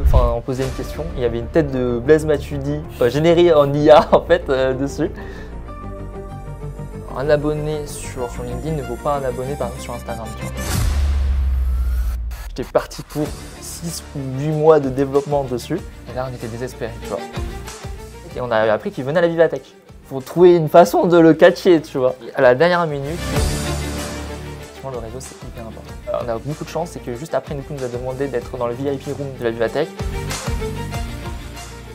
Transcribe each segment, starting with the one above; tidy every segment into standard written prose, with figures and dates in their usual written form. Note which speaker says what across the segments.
Speaker 1: Enfin, on posait une question, il y avait une tête de Blaise Matuidi générée en IA en fait dessus. Un abonné sur LinkedIn ne vaut pas un abonné par exemple sur Instagram, tu vois. J'étais parti pour 6 ou 8 mois de développement dessus, et là on était désespérés, tu vois. Et on a appris qu'il venait à la Vivatech. Faut trouver une façon de le catcher, tu vois. À la dernière minute, le réseau c'est hyper important. On a beaucoup de chance, c'est que juste après, nous a demandé d'être dans le VIP room de la Vivatech.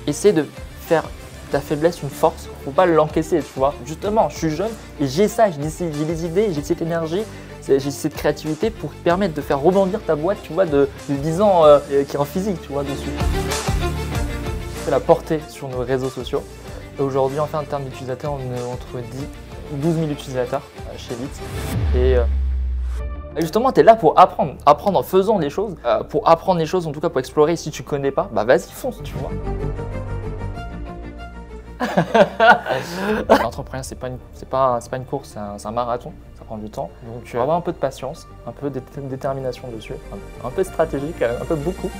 Speaker 1: Essayer de faire ta faiblesse une force, faut pas l'encaisser, tu vois. Justement, je suis jeune et j'ai ça, j'ai des idées, j'ai cette énergie, j'ai cette créativité pour te permettre de faire rebondir ta boîte, tu vois, de 10 ans qui est en physique, tu vois, dessus. C'est la portée sur nos réseaux sociaux. Et aujourd'hui, en fait, en termes d'utilisateurs, on est entre 10 et 12 000 utilisateurs chez Litz. Et justement, tu es là pour apprendre en faisant des choses, pour apprendre des choses, en tout cas pour explorer. Si tu connais pas, bah vas-y, fonce, tu vois. L'entrepreneuriat, c'est pas une course, c'est un marathon, ça prend du temps. Donc avoir un peu de patience, un peu de détermination dessus, un peu de stratégie, quand même, un peu beaucoup,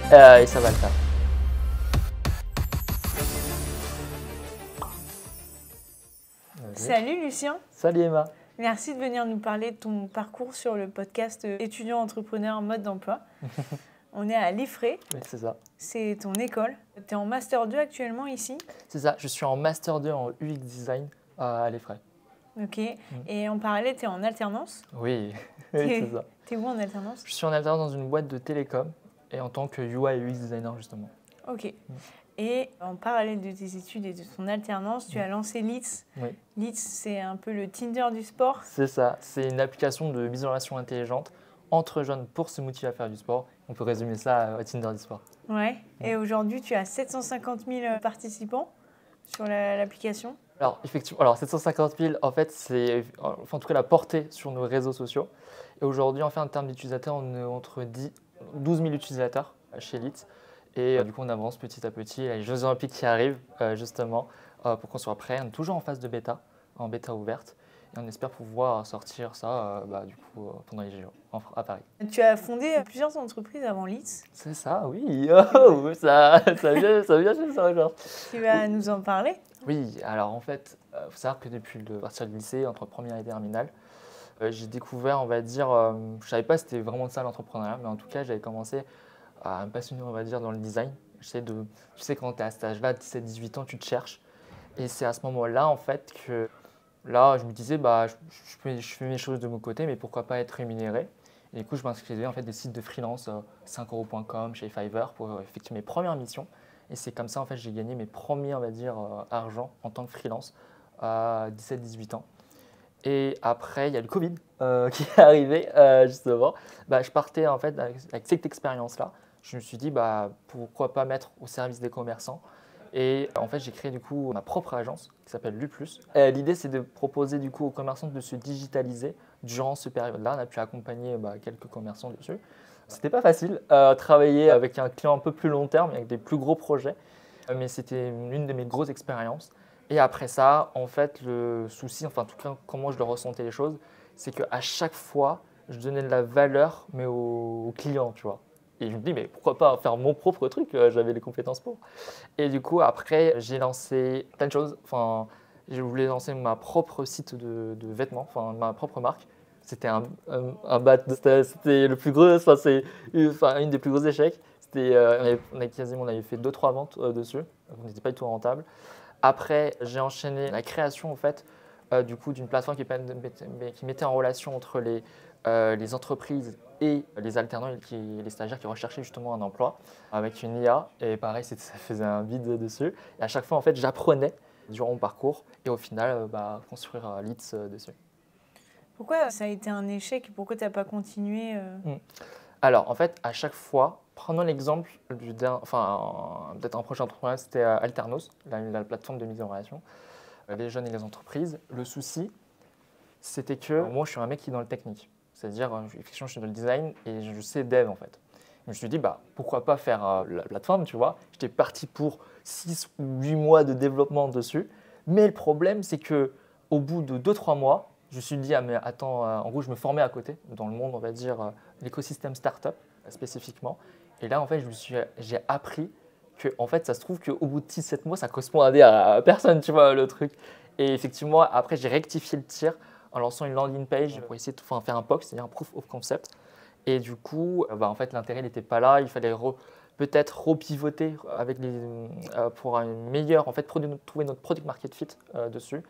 Speaker 1: et ça va le faire.
Speaker 2: Salut Lucien.
Speaker 1: Salut Emma.
Speaker 2: Merci de venir nous parler de ton parcours sur le podcast étudiant entrepreneur en mode d'emploi. On est à l'IFRE.
Speaker 1: Oui, c'est ça.
Speaker 2: C'est ton école. Tu es en Master 2 actuellement ici.
Speaker 1: C'est ça, je suis en Master 2 en UX Design à l'IFRE.
Speaker 2: Ok. Et en parallèle, tu es en alternance.
Speaker 1: Oui, c'est ça.
Speaker 2: Tu es où en alternance?
Speaker 1: Je suis en alternance dans une boîte de télécom et en tant que UI et UX designer justement.
Speaker 2: Ok. Et en parallèle de tes études et de ton alternance, tu as lancé Litz.
Speaker 1: Oui.
Speaker 2: Litz, c'est un peu le Tinder du sport.
Speaker 1: C'est ça, c'est une application de mise en relation intelligente entre jeunes pour se motiver à faire du sport. On peut résumer ça au Tinder du sport.
Speaker 2: Ouais. Et aujourd'hui, tu as 750 000 participants sur l'application.
Speaker 1: Alors, effectivement, 750 000, en fait, c'est en tout cas la portée sur nos réseaux sociaux. Et aujourd'hui, en fait, en termes d'utilisateurs, on est entre 12 000 utilisateurs chez Litz. Et du coup, on avance petit à petit. Il y a les Jeux Olympiques qui arrivent, justement, pour qu'on soit prêt. On est toujours en phase de bêta, en bêta ouverte. Et on espère pouvoir sortir ça pendant les JO à Paris.
Speaker 2: Tu as fondé plusieurs entreprises avant Litz.
Speaker 1: C'est ça, oui. Oh, ça vient chez ça, genre.
Speaker 2: Tu vas nous en parler?
Speaker 1: Oui, alors en fait, il faut savoir que depuis le partir du lycée, entre première et terminale, j'ai découvert, on va dire, je ne savais pas si c'était vraiment ça l'entrepreneuriat, mais en tout cas, j'avais commencé à me passionner, on va dire, dans le design. Tu sais, quand tu es à cet âge-là, 17-18 ans, tu te cherches. Et c'est à ce moment-là, en fait, que là, je me disais, je fais mes choses de mon côté, mais pourquoi pas être rémunéré? Et du coup, je m'inscrivais en fait des sites de freelance, 5euros.com, chez Fiverr, pour effectuer mes premières missions. Et c'est comme ça, en fait, j'ai gagné mes premiers, on va dire, argent en tant que freelance à 17-18 ans. Et après, il y a le Covid qui est arrivé, justement. Je partais, en fait, avec cette expérience-là. Je me suis dit, pourquoi pas mettre au service des commerçants. Et en fait, j'ai créé du coup ma propre agence qui s'appelle Luplus. L'idée, c'est de proposer du coup aux commerçants de se digitaliser durant cette période-là. On a pu accompagner quelques commerçants dessus. C'était pas facile, travailler avec un client un peu plus long terme, avec des plus gros projets, mais c'était une de mes grosses expériences. Et après ça, en fait, le souci, enfin en tout cas comment je le ressentais les choses, c'est qu'à chaque fois, je donnais de la valeur, mais aux clients, tu vois. Et je me dis, mais pourquoi pas faire mon propre truc? J'avais les compétences pour. Et du coup, après, j'ai lancé plein de choses. Enfin, je voulais lancer ma propre site de vêtements, enfin ma propre marque. C'était c'était le plus gros, c'est une des plus gros échecs. On avait fait 2-3 ventes dessus, donc on n'était pas du tout rentable. Après, j'ai enchaîné la création en fait, du coup, d'une plateforme qui mettait en relation entre les entreprises et les alternants et les stagiaires qui recherchaient justement un emploi avec une IA. Et pareil, ça faisait un vide dessus. Et à chaque fois, en fait, j'apprenais durant mon parcours et au final, construire Litz dessus.
Speaker 2: Pourquoi ça a été un échec et pourquoi tu n'as pas continué
Speaker 1: Alors, en fait, à chaque fois, prenons l'exemple peut-être un prochain entrepreneur, c'était Alternos, la plateforme de mise en relation, les jeunes et les entreprises. Le souci, c'était que moi, je suis un mec qui est dans le technique. C'est-à-dire, effectivement, je suis dans le design et je sais dev, en fait. Je me suis dit, pourquoi pas faire la plateforme, tu vois. J'étais parti pour 6 ou 8 mois de développement dessus. Mais le problème, c'est qu'au bout de 2-3 mois, je me suis dit, mais attends, en gros, je me formais à côté, dans le monde, on va dire, l'écosystème startup spécifiquement. Et là, en fait, j'ai appris que, en fait, ça se trouve qu'au bout de 6-7 mois, ça correspond à personne, tu vois, le truc. Et effectivement, après, j'ai rectifié le tir en lançant une landing page pour essayer de faire un POC, c'est-à-dire un proof of concept. Et du coup, en fait, l'intérêt n'était pas là. Il fallait peut-être repivoter pour une meilleure, en fait, trouver notre product market fit dessus.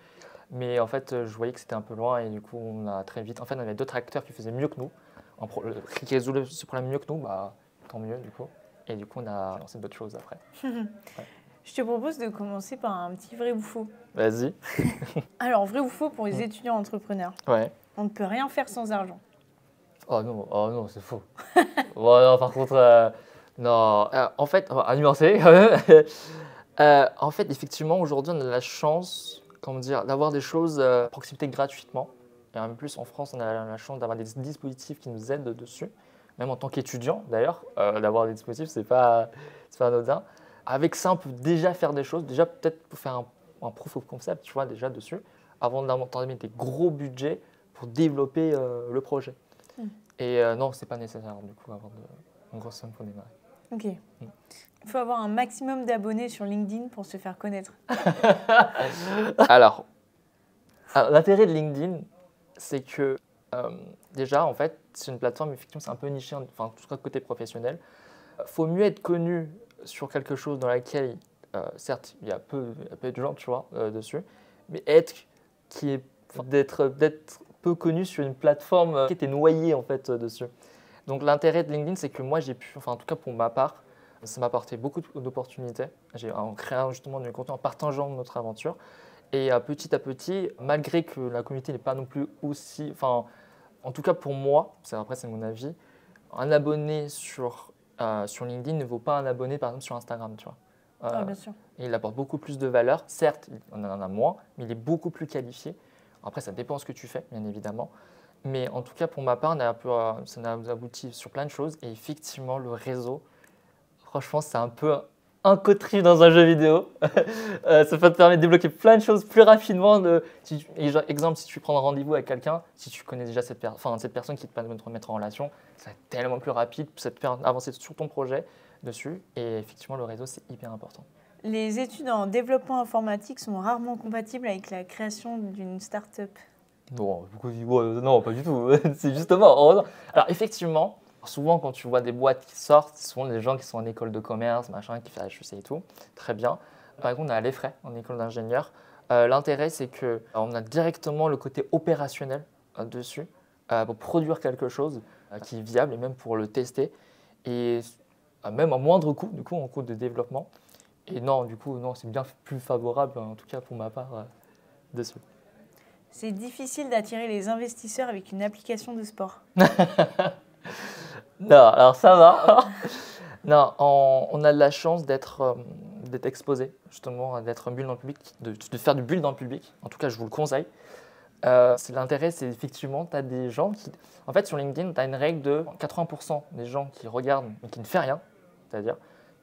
Speaker 1: Mais en fait, je voyais que c'était un peu loin et du coup, on a très vite. En fait, on avait d'autres acteurs qui faisaient mieux que nous, qui résoudre ce problème mieux que nous, tant mieux du coup. Et du coup, on a lancé d'autres choses après. Ouais.
Speaker 2: Je te propose de commencer par un petit vrai ou faux.
Speaker 1: Vas-y.
Speaker 2: Alors, vrai ou faux pour les étudiants entrepreneurs?
Speaker 1: Ouais.
Speaker 2: On ne peut rien faire sans argent.
Speaker 1: Oh non, c'est faux. Non, par contre, non. En fait, à nuancer quand même. En fait, effectivement, aujourd'hui, on a la chance, comment dire, d'avoir des choses à proximité gratuitement. Et en plus, en France, on a la chance d'avoir des dispositifs qui nous aident dessus. Même en tant qu'étudiant, d'ailleurs, d'avoir des dispositifs, c'est pas anodin. Avec ça, on peut déjà faire des choses. Déjà, peut-être pour faire un proof of concept, tu vois, déjà dessus, avant d'entamer des gros budgets pour développer le projet. Et non, c'est pas nécessaire, du coup, avoir une grosse somme pour démarrer.
Speaker 2: Ok. Il faut avoir un maximum d'abonnés sur LinkedIn pour se faire connaître.
Speaker 1: Alors, l'intérêt de LinkedIn, c'est que déjà, en fait, c'est une plateforme, effectivement, c'est un peu niché, enfin, tout cas côté professionnel. Faut mieux être connu sur quelque chose dans laquelle, certes, il y a peu de gens, tu vois, dessus, mais d'être peu connu sur une plateforme qui était noyée, en fait, dessus. Donc, l'intérêt de LinkedIn, c'est que moi, j'ai pu, enfin, en tout cas pour ma part, ça m'a apporté beaucoup d'opportunités. En créant justement du contenu, en partageant notre aventure. Et petit à petit, malgré que la communauté n'est pas non plus aussi… Enfin, en tout cas pour moi, après c'est mon avis, un abonné sur LinkedIn ne vaut pas un abonné par exemple sur Instagram, tu vois.
Speaker 2: Bien sûr.
Speaker 1: Et il apporte beaucoup plus de valeur. Certes, on en a moins, mais il est beaucoup plus qualifié. Après, ça dépend de ce que tu fais, bien évidemment. Mais en tout cas, pour ma part, ça nous aboutit sur plein de choses. Et effectivement, le réseau, franchement, c'est un peu un coterie dans un jeu vidéo. Ça peut te permettre de débloquer plein de choses plus rapidement. Exemple, si tu prends un rendez-vous avec quelqu'un, si tu connais déjà cette personne qui te permet de te mettre en relation, ça va être tellement plus rapide, ça te permet d'avancer sur ton projet dessus. Et effectivement, le réseau, c'est hyper important.
Speaker 2: Les études en développement informatique sont rarement compatibles avec la création d'une start-up.
Speaker 1: Non, pas du tout. C'est justement… Alors effectivement, souvent quand tu vois des boîtes qui sortent, ce sont des gens qui sont en école de commerce, machin, qui font HEC et tout. Très bien. Par exemple, on a les frais en école d'ingénieur. L'intérêt, c'est qu'on a directement le côté opérationnel dessus pour produire quelque chose qui est viable et même pour le tester. Et même à moindre coût, du coup, en coût de développement. Et non, du coup, non, c'est bien plus favorable, en tout cas pour ma part, dessus.
Speaker 2: C'est difficile d'attirer les investisseurs avec une application de sport.
Speaker 1: Non, alors ça va. Non, on a de la chance d'être exposé, justement, d'être bulle dans le public, de faire du bulle dans le public. En tout cas, je vous le conseille. L'intérêt, c'est effectivement, tu as des gens qui… En fait, sur LinkedIn, tu as une règle de 80% des gens qui regardent mais qui ne font rien, c'est-à-dire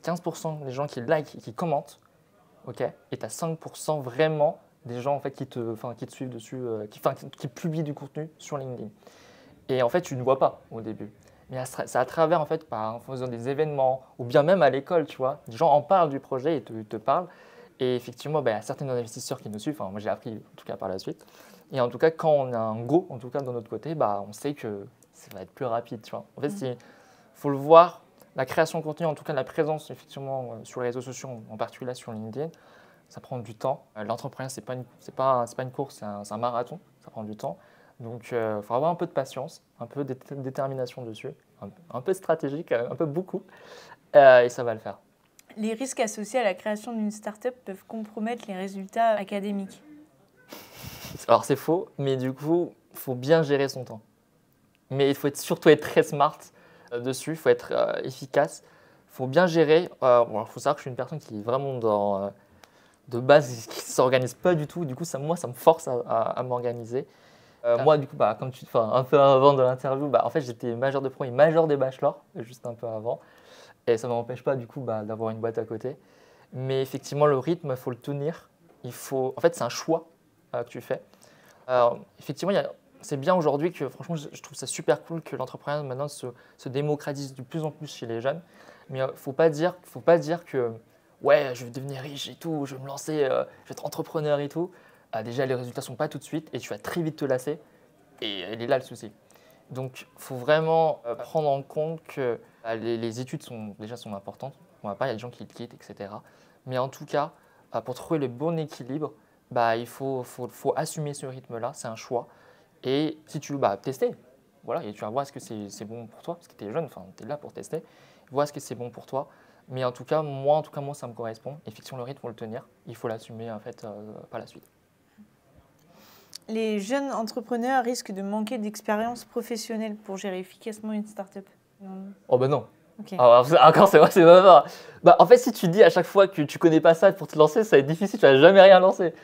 Speaker 1: 15% des gens qui like et qui commentent, ok, et tu as 5% vraiment des gens en fait, qui te suivent dessus, qui publient du contenu sur LinkedIn. Et en fait, tu ne vois pas au début. Mais c'est à travers, en fait, en faisant des événements, ou bien même à l'école, tu vois, les gens en parlent du projet et te parlent. Et effectivement, il y a certains investisseurs qui nous suivent, moi j'ai appris en tout cas par la suite. Et en tout cas, quand on a un go, en tout cas de notre côté, on sait que ça va être plus rapide, tu vois. En fait, il faut le voir, la création de contenu, en tout cas la présence effectivement sur les réseaux sociaux, en particulier sur LinkedIn, ça prend du temps. L'entrepreneuriat, c'est pas une course, c'est un marathon, ça prend du temps. Donc, il faut avoir un peu de patience, un peu de détermination dessus, un peu stratégique, un peu beaucoup, et ça va le faire.
Speaker 2: Les risques associés à la création d'une start-up peuvent compromettre les résultats académiques.
Speaker 1: Alors, c'est faux, mais du coup, il faut bien gérer son temps. Mais il faut surtout être très smart dessus, il faut être efficace, il faut bien gérer. Il faut savoir que je suis une personne qui est vraiment de base, qui ne s'organise pas du tout. Du coup, ça me force à m'organiser. Moi, du coup, un peu avant de l'interview, en fait, j'étais major de pro et major des bachelors, juste un peu avant. Et ça ne m'empêche pas, du coup, d'avoir une boîte à côté. Mais effectivement, le rythme, il faut le tenir. En fait, c'est un choix que tu fais. Effectivement, c'est bien aujourd'hui que, franchement, je trouve ça super cool que l'entrepreneuriat maintenant se démocratise de plus en plus chez les jeunes. Mais il ne faut pas dire que, ouais, je vais devenir riche et tout, je vais me lancer, je vais être entrepreneur et tout. Déjà, les résultats ne sont pas tout de suite et tu vas très vite te lasser. Et il est là le souci. Donc, il faut vraiment prendre en compte que les études sont importantes. Pour ma part, il y a des gens qui le quittent, etc. Mais en tout cas, pour trouver le bon équilibre, il faut assumer ce rythme-là, c'est un choix. Et si tu veux tester, voilà, et tu vas voir est-ce que c'est bon pour toi, parce que tu es jeune, tu es là pour tester, vois est-ce que c'est bon pour toi. Mais en tout cas, moi, ça me correspond. Effectivement, le rythme, il faut le tenir. Il faut l'assumer, en fait, par la suite.
Speaker 2: Les jeunes entrepreneurs risquent de manquer d'expérience professionnelle pour gérer efficacement une start-up.
Speaker 1: Oh ben non.
Speaker 2: Ok.
Speaker 1: Encore, c'est vrai, c'est pas vrai. En fait, si tu dis à chaque fois que tu connais pas ça pour te lancer, ça va être difficile, tu vas jamais rien lancer.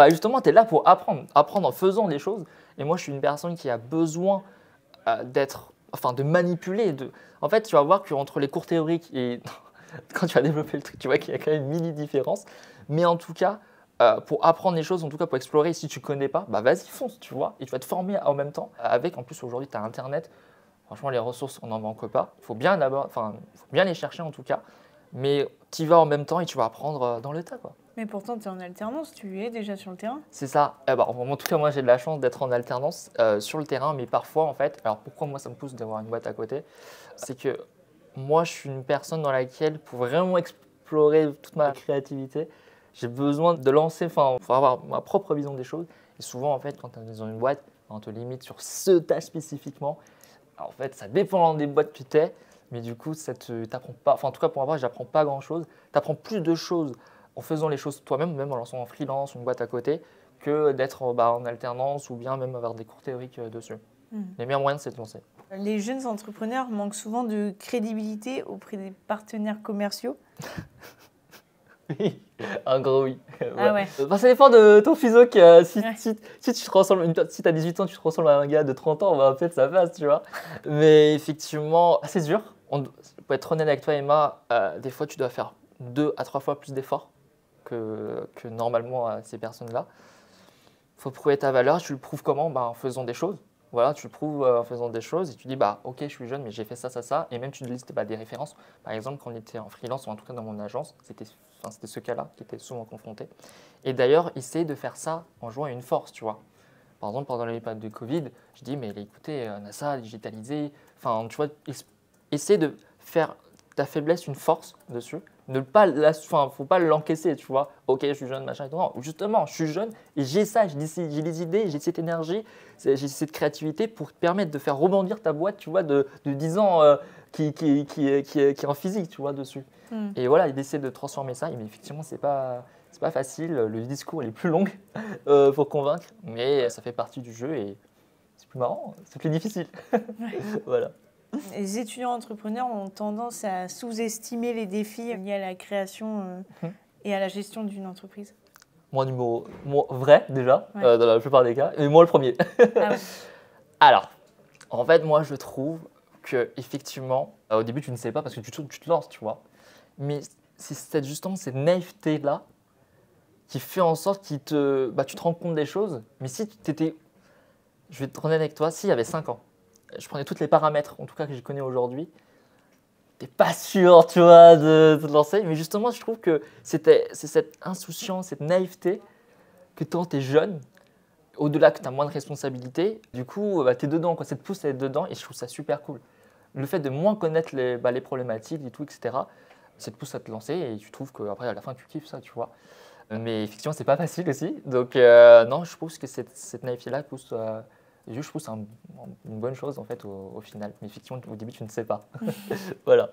Speaker 1: Justement, tu es là pour apprendre en faisant les choses. Et moi, je suis une personne qui a besoin de manipuler. En fait, tu vas voir qu'entre les cours théoriques et quand tu vas développer le truc, tu vois qu'il y a quand même une mini différence. Mais en tout cas, pour apprendre les choses, en tout cas pour explorer, si tu ne connais pas, vas-y, fonce, tu vois. Et tu vas te former en même temps. En plus, aujourd'hui, tu as Internet. Franchement, les ressources, on n'en manque pas. Il faut bien les chercher en tout cas. Mais tu y vas en même temps et tu vas apprendre dans le tas, quoi.
Speaker 2: Mais pourtant, tu es en alternance, tu es déjà sur le terrain.
Speaker 1: C'est ça. En tout cas, moi, j'ai de la chance d'être en alternance sur le terrain. Mais parfois, en fait, alors pourquoi moi, ça me pousse d'avoir une boîte à côté, c'est que moi, je suis une personne dans laquelle, pour vraiment explorer toute ma créativité, j'ai besoin de lancer, faut avoir ma propre vision des choses. Et souvent, en fait, quand tu es dans une boîte, on te limite sur ce tâche spécifiquement. Alors, en fait, ça dépend des boîtes que tu es, mais du coup, ça t'apprend pas. En tout cas, pour moi, je n'apprends pas grand-chose. Tu apprends plus de choses en faisant les choses toi-même, même en lançant en freelance, une boîte à côté, que d'être en alternance ou bien même avoir des cours théoriques dessus. Les meilleurs moyens, c'est de lancer.
Speaker 2: Les jeunes entrepreneurs manquent souvent de crédibilité auprès des partenaires commerciaux.
Speaker 1: Oui, un gros oui.
Speaker 2: Ah ouais.
Speaker 1: Ça dépend de ton physique. Si tu te ressembles, si tu as 18 ans, tu te ressembles à un gars de 30 ans, peut-être ça passe, tu vois. Mais effectivement, c'est dur. Pour être honnête avec toi, Emma, des fois, tu dois faire 2 à 3 fois plus d'efforts que normalement ces personnes-là. Il faut prouver ta valeur. Tu le prouves comment? En faisant des choses. Voilà, tu le prouves en faisant des choses et tu dis ok, je suis jeune, mais j'ai fait ça, ça, ça. Et même tu listes des références. Par exemple, quand on était en freelance, ou en tout cas dans mon agence, c'était ce cas-là qui était souvent confronté. Et d'ailleurs, essayer de faire ça en jouant à une force, tu vois. Par exemple, pendant les périodes de Covid, je dis mais écoutez, on a ça, digitalisé. Tu vois, essayer de faire ta faiblesse une force dessus. Faut pas l'encaisser, tu vois. Ok, je suis jeune, machin et tout. Non, justement, je suis jeune et j'ai ça, j'ai des idées, j'ai cette énergie, j'ai cette créativité pour te permettre de faire rebondir ta boîte, tu vois, de 10 ans qui est en physique, tu vois, dessus. Et voilà, d'essayer de transformer ça. Mais effectivement, c'est pas facile. Le discours il est plus long pour convaincre, mais ça fait partie du jeu et c'est plus marrant, c'est plus difficile. Voilà.
Speaker 2: Les étudiants entrepreneurs ont tendance à sous-estimer les défis liés à la création et à la gestion d'une entreprise.
Speaker 1: Moi, vrai déjà, dans la plupart des cas, et moi le premier.
Speaker 2: Ah ouais.
Speaker 1: Alors, en fait, moi je trouve que effectivement, au début tu ne sais pas parce que tu te lances, tu vois. Mais c'est justement cette naïveté-là qui fait en sorte que tu te rends compte des choses. Mais si tu étais, je vais être honnête avec toi, s'il y avait 5 ans, je prenais tous les paramètres, en tout cas que je connais aujourd'hui, t'es pas sûr, tu vois, de te lancer. Mais justement, je trouve que c'est cette insouciance, cette naïveté que quand tu es jeune, au-delà que tu as moins de responsabilités, du coup, tu es dedans, quoi. Ça te pousse à être dedans et je trouve ça super cool. Le fait de moins connaître les problématiques et tout, etc., ça te pousse à te lancer et tu trouves qu'après, à la fin, tu kiffes ça, tu vois. Mais effectivement, c'est pas facile aussi. Donc, non, je pense que cette naïveté-là pousse... je trouve que c'est une bonne chose en fait au final. Mais effectivement, au début, tu ne sais pas. Voilà.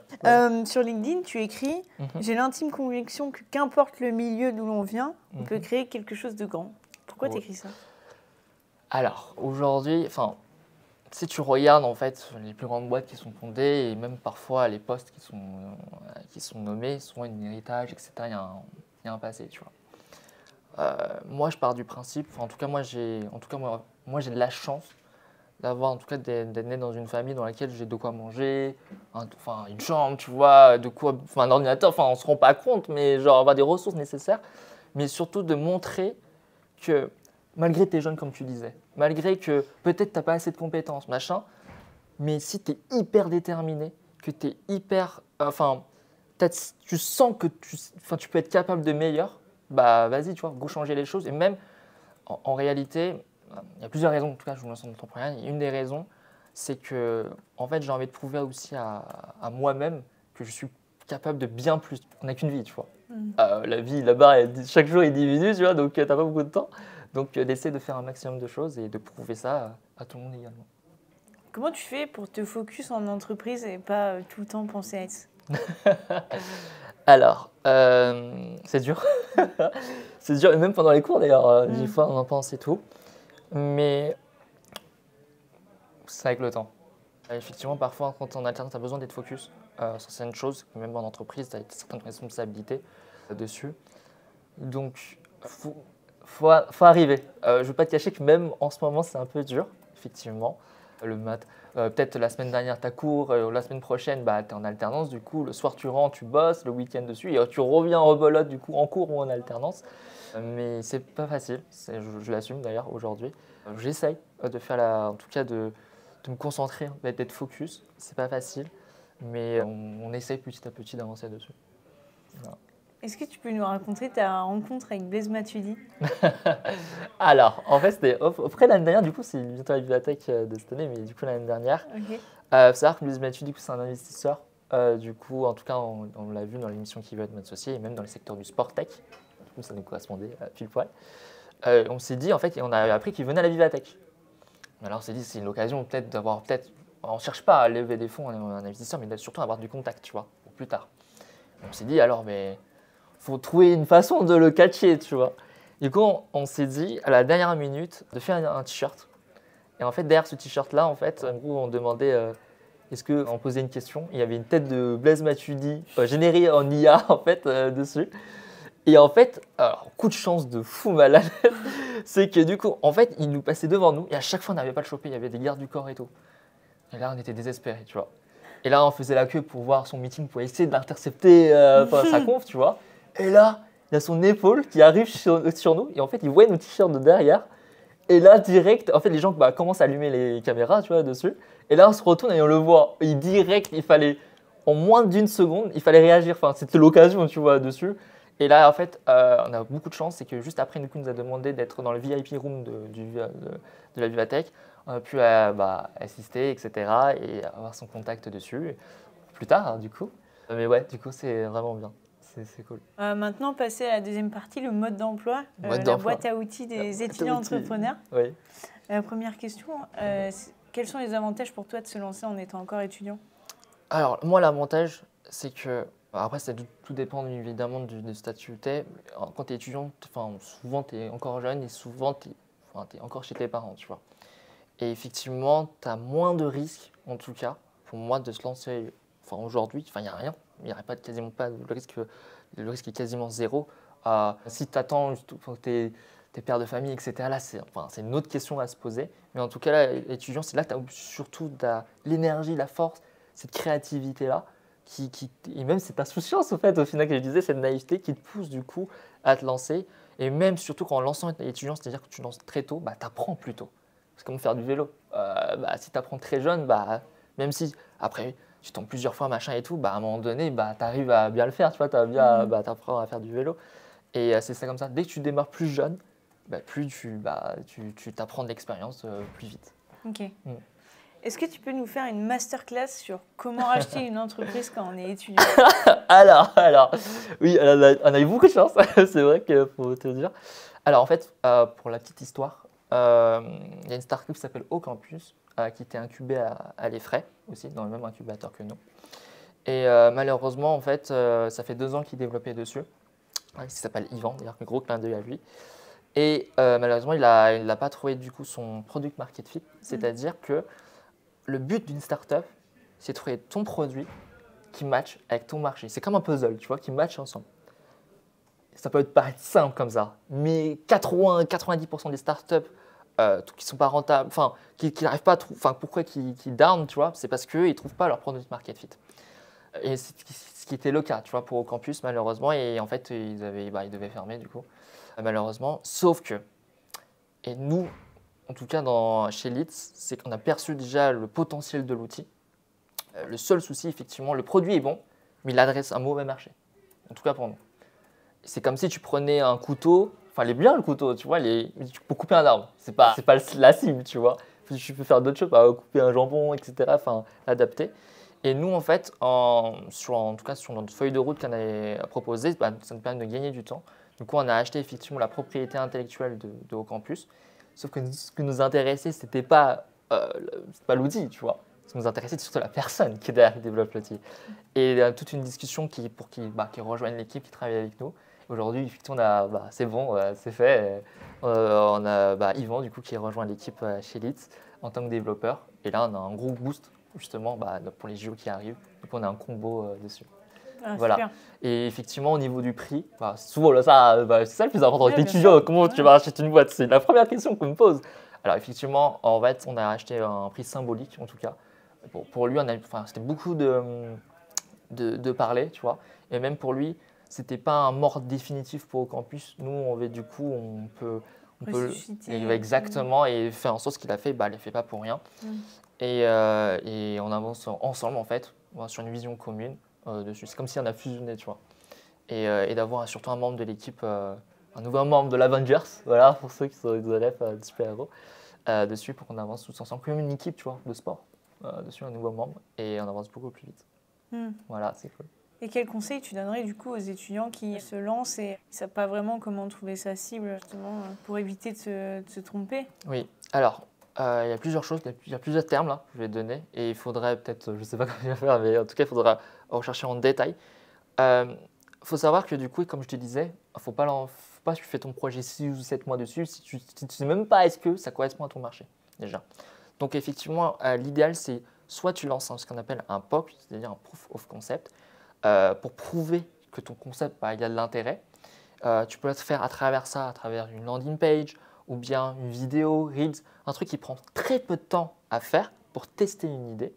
Speaker 2: Sur LinkedIn, tu écris J'ai l'intime conviction que qu'importe le milieu d'où l'on vient, on peut créer quelque chose de grand. Pourquoi tu écris ça?
Speaker 1: Alors, aujourd'hui, si tu regardes en fait les plus grandes boîtes qui sont fondées et même parfois les postes qui sont nommés, souvent un héritage, etc., il y a un passé, tu vois. Moi, je pars du principe, en tout cas, moi, j'ai de la chance d'avoir, en tout cas, d'être né dans une famille dans laquelle j'ai de quoi manger, une chambre, tu vois, un ordinateur, on ne se rend pas compte, mais genre avoir des ressources nécessaires, mais surtout de montrer que malgré que tu es jeune comme tu disais, malgré que peut-être tu n'as pas assez de compétences, machin, mais si tu es hyper déterminé, que tu es hyper… Enfin, tu sens que tu peux être capable de meilleur, bah vas-y, tu vois, go changer les choses. Et même, en réalité, il y a plusieurs raisons, en tout cas, je vous lance dans l'entrepreneuriat. Une des raisons, c'est que, en fait, j'ai envie de prouver aussi à moi-même que je suis capable de bien plus. On n'a qu'une vie, tu vois. La vie, là-bas, chaque jour est diminue, tu vois, donc tu n'as pas beaucoup de temps. Donc, d'essayer de faire un maximum de choses et de prouver ça à tout le monde également.
Speaker 2: Comment tu fais pour te focus en entreprise et pas tout le temps penser à ça?
Speaker 1: Alors, c'est dur. C'est dur, et même pendant les cours d'ailleurs, des fois on en pense et tout. Mais c'est avec le temps. Effectivement, parfois, quand on alterne, tu as besoin d'être focus sur certaines choses, même en entreprise, tu as certaines responsabilités dessus. Donc, faut arriver. Je ne veux pas te cacher que même en ce moment, c'est un peu dur, effectivement. Le maths, peut-être la semaine dernière, tu as cours, la semaine prochaine, bah, tu es en alternance. Du coup, le soir, tu rentres, tu bosses, le week-end dessus, et tu reviens en rebolote, du coup, en cours ou en alternance. Mais c'est pas facile, je l'assume d'ailleurs aujourd'hui. J'essaye de faire en tout cas de me concentrer, d'être focus. C'est pas facile, mais on essaye petit à petit d'avancer dessus. Voilà.
Speaker 2: Est-ce que tu peux nous raconter ta rencontre avec Blaise Matuidi?
Speaker 1: Alors, en fait, c'était après l'année dernière, du coup, c'est bientôt la bibliothèque de cette année, mais du coup, l'année dernière.
Speaker 2: Okay.
Speaker 1: Faut savoir que Blaise Matuidi, c'est un investisseur. Du coup, en tout cas, on l'a vu dans l'émission Qui veut être mon associé et même dans le secteur du sport tech. Du coup, ça nous correspondait pile poil. On s'est dit, en fait, et on a appris qu'il venait à la Vivatech. Alors, on s'est dit, c'est une occasion peut-être d'avoir, on ne cherche pas à lever des fonds, un investisseur, mais surtout à avoir du contact, tu vois, pour plus tard. Et on s'est dit, alors, mais faut trouver une façon de le catcher, tu vois. Du coup, on s'est dit, à la dernière minute, de faire un t-shirt. Et en fait, derrière ce t-shirt-là, en fait, en gros, on demandait, on posait une question. Il y avait une tête de Blaise Matuidi générée en IA, en fait, dessus. Et en fait, alors, coup de chance de fou malade, c'est que du coup, en fait, il nous passait devant nous et à chaque fois, on n'avait pas le chopé, il y avait des gardes du corps et tout. Et là, on était désespérés, tu vois. Et là, on faisait la queue pour voir son meeting, pour essayer de l'intercepter sa conf, tu vois. Et là, il y a son épaule qui arrive sur nous et en fait, il voit nos t-shirts de derrière. Et là, direct, en fait, les gens commencent à allumer les caméras, tu vois, dessus. Et là, on se retourne et on le voit. Et direct, il fallait, en moins d'une seconde, il fallait réagir. Enfin, c'était l'occasion, tu vois, dessus. Et là, en fait, on a beaucoup de chance, c'est que juste après, du coup, il nous a demandé d'être dans le VIP room de la Vivatech. On a pu assister, etc. et avoir son contact dessus. Plus tard, du coup. Mais ouais, du coup, c'est vraiment bien. C'est cool.
Speaker 2: Maintenant, passer à la deuxième partie, le mode d'emploi, la boîte à outils des étudiants entrepreneurs.
Speaker 1: Oui.
Speaker 2: Première question, quels sont les avantages pour toi de se lancer en étant encore étudiant?
Speaker 1: Alors, moi, l'avantage, c'est que… Après, tout dépend évidemment du statut que tu es. Quand tu es étudiant, souvent tu es encore jeune et souvent tu es encore chez tes parents, tu vois. Et effectivement, tu as moins de risques, en tout cas, pour moi, de se lancer aujourd'hui. Il n'y a rien. Il n'y aurait quasiment pas le risque est quasiment zéro. Si tu attends tes pères de famille, etc., là, c'est une autre question à se poser. Mais en tout cas, là, étudiant, c'est là que tu as surtout l'énergie, la force, cette créativité-là. Et même cette insouciance, au fait, au final, que je disais, cette naïveté qui te pousse du coup à te lancer. Et même surtout en lançant étudiant, c'est-à-dire que tu lances très tôt, tu apprends plus tôt. C'est comme faire du vélo. Si tu apprends très jeune, même si après tu tombes plusieurs fois, machin et tout, à un moment donné, tu arrives à bien le faire, tu vois, tu apprends à faire du vélo. Et c'est ça comme ça. Dès que tu démarres plus jeune, plus tu t'apprends de l'expérience plus vite.
Speaker 2: Ok. Est-ce que tu peux nous faire une masterclass sur comment acheter une entreprise quand on est étudiant?
Speaker 1: alors, oui, on a eu beaucoup de chance, c'est vrai que pour te dire. Alors en fait, pour la petite histoire, il y a une startup qui s'appelle Ocampus, qui était incubée à l'Effray, aussi, dans le même incubateur que nous. Et malheureusement, en fait, ça fait 2 ans qu'il développait dessus. Il s'appelle Yvan, d'ailleurs, un gros clin d'œil à lui. Et malheureusement, il n'a pas trouvé du coup son product market fit, c'est-à-dire que le but d'une startup, c'est de trouver ton produit qui match avec ton marché. C'est comme un puzzle, tu vois, qui match ensemble. Ça peut paraître simple comme ça, mais 90% des startups qui sont pas rentables, qui n'arrivent pas à trouver, pourquoi qui down, tu vois, c'est parce qu'ils ne trouvent pas leur product market fit. Et c'est ce qui était le cas, tu vois, pour Ocampus, malheureusement, et en fait, ils devaient fermer, du coup, malheureusement. Sauf que Et nous, en tout cas chez Leeds, c'est qu'on a perçu déjà le potentiel de l'outil. Le seul souci, effectivement, le produit est bon, mais il adresse un mauvais marché. En tout cas pour nous. C'est comme si tu prenais un couteau, enfin il est bien le couteau, tu vois, tu peux couper un arbre. C'est pas la cible, tu vois. Tu peux faire d'autres choses, couper un jambon, etc. Enfin, l'adapter. Et nous, en fait, en tout cas sur notre feuille de route qu'on avait proposée, ça nous permet de gagner du temps. Du coup, on a acheté effectivement la propriété intellectuelle de Haut Campus. Sauf que ce qui nous intéressait, c'était pas l'outil, tu vois. Ce qui nous intéressait, c'est surtout la personne qui est derrière, qui développe l'outil. Et il y a toute une discussion qui rejoigne l'équipe qui travaille avec nous. Aujourd'hui, effectivement, c'est bon, c'est fait. On a Yvan, du coup, qui rejoint l'équipe chez Leeds en tant que développeur. Et là, on a un gros boost, justement, pour les JO qui arrivent. Donc, on a un combo dessus.
Speaker 2: Ah,
Speaker 1: voilà.
Speaker 2: Super.
Speaker 1: Et effectivement, au niveau du prix, souvent, c'est ça le plus important.
Speaker 2: Ouais,
Speaker 1: T'es étudiant, comment tu vas acheter une boîte? C'est la première question qu'on me pose. Alors, effectivement, en fait, on a acheté un prix symbolique, en tout cas. Pour lui, c'était beaucoup de parler, tu vois. Et même pour lui, c'était pas un mort définitif pour Haut Campus. Nous, on peut exactement, et faire en sorte qu'il a fait, il ne fait pas pour rien. Et on avance ensemble, en fait, sur une vision commune dessus. C'est comme si on a fusionné, tu vois. Et d'avoir surtout un membre de l'équipe, un nouveau membre de l'Avengers, voilà, pour ceux qui sont des élèves de super-héros, dessus, pour qu'on avance tous ensemble, comme une équipe, tu vois, de sport, dessus, un nouveau membre, et on avance beaucoup plus vite. Voilà, c'est cool.
Speaker 2: Et quel conseil tu donnerais du coup aux étudiants qui se lancent et qui ne savent pas vraiment comment trouver sa cible justement pour éviter de se tromper?
Speaker 1: Oui, alors il y a plusieurs choses, il y a plusieurs termes là que je vais te donner et il faudrait peut-être, je ne sais pas comment faire, mais en tout cas il faudra rechercher en détail. Il faut savoir que du coup, comme je te disais, faut pas que tu fais ton projet 6 ou 7 mois dessus si tu ne sais même pas est-ce que ça correspond à ton marché déjà. Donc effectivement, l'idéal c'est soit tu lances ce qu'on appelle un POC, c'est-à-dire un Proof of Concept, pour prouver que ton concept il y a de l'intérêt. Tu peux le faire à travers une landing page ou bien une vidéo, Reels, un truc qui prend très peu de temps à faire pour tester une idée.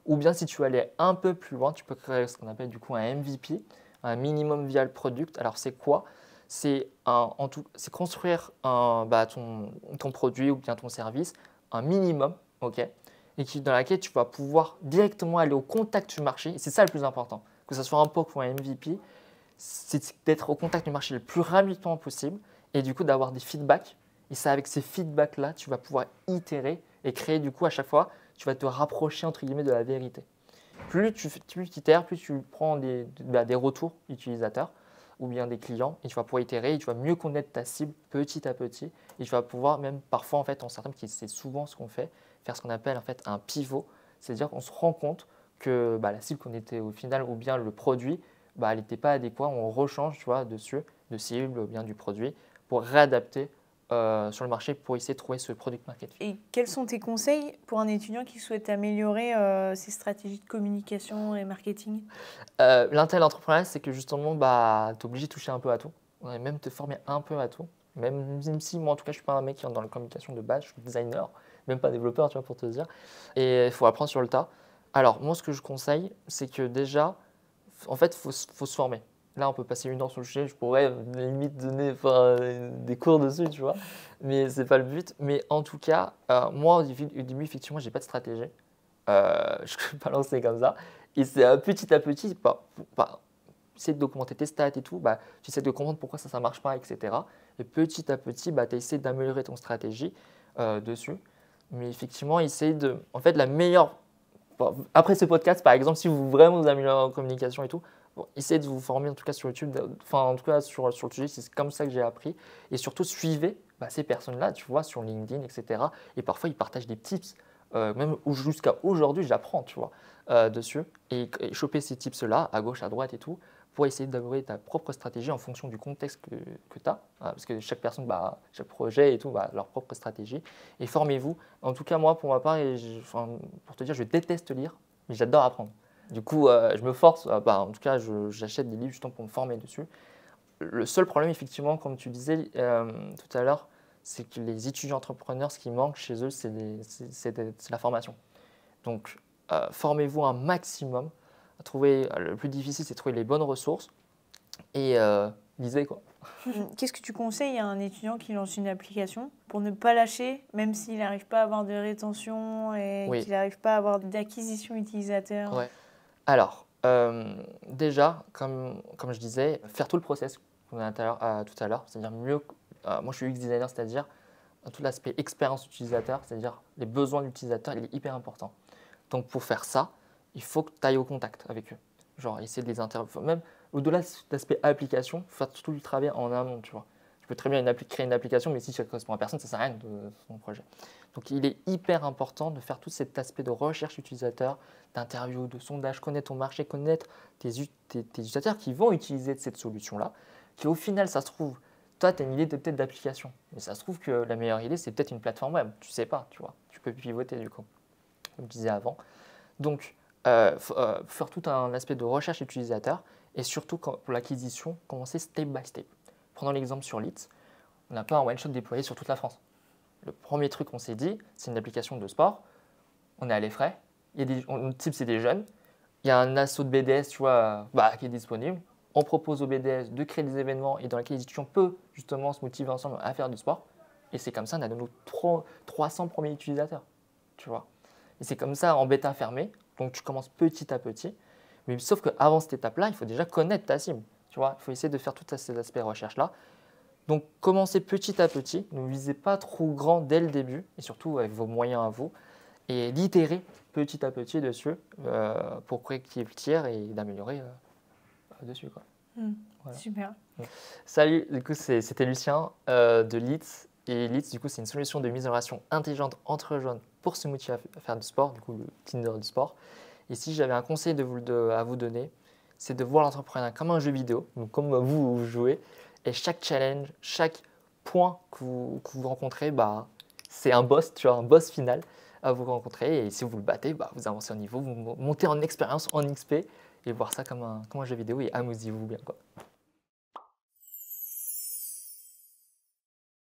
Speaker 1: Ou bien si tu veux aller un peu plus loin, tu peux créer ce qu'on appelle du coup un MVP, un Minimum Viable Product. Alors c'est quoi? C'est construire ton produit ou bien ton service, un minimum, ok, et dans laquelle tu vas pouvoir directement aller au contact du marché. Et c'est ça le plus important, que ce soit un POC ou un MVP, c'est d'être au contact du marché le plus rapidement possible et du coup d'avoir des feedbacks. Et c'est avec ces feedbacks-là, tu vas pouvoir itérer et créer du coup à chaque fois, tu vas te rapprocher entre guillemets de la vérité. Plus tu itères, plus tu prends des retours utilisateurs ou bien des clients et tu vas pouvoir itérer et tu vas mieux connaître ta cible petit à petit et tu vas pouvoir même parfois en fait, c'est souvent ce qu'on fait, faire ce qu'on appelle en fait un pivot, c'est-à-dire qu'on se rend compte que la cible qu'on était au final ou bien le produit, elle n'était pas adéquat, on rechange dessus de cible ou bien du produit pour réadapter sur le marché pour essayer de trouver ce product market fit.
Speaker 2: Et quels sont tes conseils pour un étudiant qui souhaite améliorer ses stratégies de communication et marketing?
Speaker 1: L'intérêt de l'entrepreneuriat, c'est que justement, tu es obligé de toucher un peu à tout, et même te former un peu à tout. Même si moi, en tout cas, je ne suis pas un mec qui est dans la communication de base, je suis designer, même pas développeur, tu vois, pour te dire. Et il faut apprendre sur le tas. Alors, moi, ce que je conseille, c'est que déjà, en fait, faut se former. Là, on peut passer 1 heure sur le sujet, je pourrais limite donner des cours dessus, tu vois, mais ce n'est pas le but. Mais en tout cas, moi, au début, effectivement, je n'ai pas de stratégie. Je ne peux pas lancer comme ça. Et c'est petit à petit, essayer de documenter tes stats et tout, tu essaies de comprendre pourquoi ça ne marche pas, etc. Et petit à petit, tu essaies d'améliorer ton stratégie dessus. Mais effectivement, en fait, la meilleure. Après ce podcast, par exemple, si vous vraiment vous améliorez en communication et tout, essayez de vous former en tout cas sur YouTube, en tout cas sur le sujet, c'est comme ça que j'ai appris. Et surtout, suivez ces personnes-là, tu vois, sur LinkedIn, etc. Et parfois, ils partagent des tips. Même jusqu'à aujourd'hui, j'apprends, tu vois, dessus. Et choper ces tips-là, à gauche, à droite et tout, pour essayer d'améliorer ta propre stratégie en fonction du contexte que tu as. Parce que chaque personne, chaque projet et tout, leur propre stratégie. Et formez-vous. En tout cas, moi, pour ma part, pour te dire, je déteste lire, mais j'adore apprendre. Du coup, je me force, en tout cas, j'achète des livres justement pour me former dessus. Le seul problème, effectivement, comme tu disais tout à l'heure, c'est que les étudiants entrepreneurs, ce qui manque chez eux, c'est la formation. Donc, formez-vous un maximum. Le plus difficile, c'est de trouver les bonnes ressources. Et lisez quoi.
Speaker 2: Qu'est-ce que tu conseilles à un étudiant qui lance une application pour ne pas lâcher, même s'il n'arrive pas à avoir de rétention et
Speaker 1: Oui.
Speaker 2: qu'il n'arrive pas à avoir d'acquisition utilisateur?
Speaker 1: Ouais. Alors, déjà, comme je disais, faire tout le process qu'on a tout à l'heure, c'est-à-dire mieux. Moi, je suis UX designer, c'est-à-dire tout l'aspect expérience utilisateur, c'est-à-dire les besoins de l'utilisateur, il est hyper important. Donc, pour faire ça, il faut que tu ailles au contact avec eux. Genre, essayer de les interviewer. Même au-delà de l'aspect application, faire tout du travail en amont, tu vois. Tu peux très bien créer une application, mais si ça ne correspond à personne, ça ne sert à rien de son projet. Donc, il est hyper important de faire tout cet aspect de recherche utilisateur, d'interview, de sondage, connaître ton marché, connaître tes utilisateurs qui vont utiliser cette solution-là, qui au final, ça se trouve, toi, tu as une idée peut-être d'application, mais ça se trouve que la meilleure idée, c'est peut-être une plateforme web. Tu ne sais pas, tu vois. Tu peux pivoter du coup, comme je disais avant. Donc, faire tout un aspect de recherche utilisateur et surtout pour l'acquisition, commencer step by step. Prenons l'exemple sur Leeds, on n'a pas un one-shot déployé sur toute la France. Le premier truc qu'on s'est dit, c'est une application de sport, on est à les frais, notre type c'est des jeunes, il y a un assaut de BDS tu vois, qui est disponible, on propose au BDS de créer des événements et dans lesquels les étudiants peuvent justement se motiver ensemble à faire du sport. Et c'est comme ça on a de nos 300 premiers utilisateurs, tu vois. Et c'est comme ça en bêta fermée, donc tu commences petit à petit. Mais sauf qu'avant cette étape-là, il faut déjà connaître ta cible, tu vois. Il faut essayer de faire tous ces aspects recherche-là. Donc commencez petit à petit, ne visez pas trop grand dès le début, et surtout avec vos moyens à vous, et d'itérer petit à petit dessus pour correcter le tir et d'améliorer dessus, quoi.
Speaker 2: Voilà. Super.
Speaker 1: Salut, du coup c'était Lucien de Leeds. Et Leeds, du coup, c'est une solution de mise en relation intelligente entre jeunes pour se motiver à faire du sport, du coup le Tinder du sport. Et si j'avais un conseil à vous donner, c'est de voir l'entrepreneuriat comme un jeu vidéo, donc comme vous jouez, et chaque challenge, chaque point que vous rencontrez, c'est un boss, tu vois, un boss final à vous rencontrer. Et si vous le battez, vous avancez en niveau, vous montez en expérience, en XP, et voir ça comme un jeu vidéo et amusez-vous bien, quoi.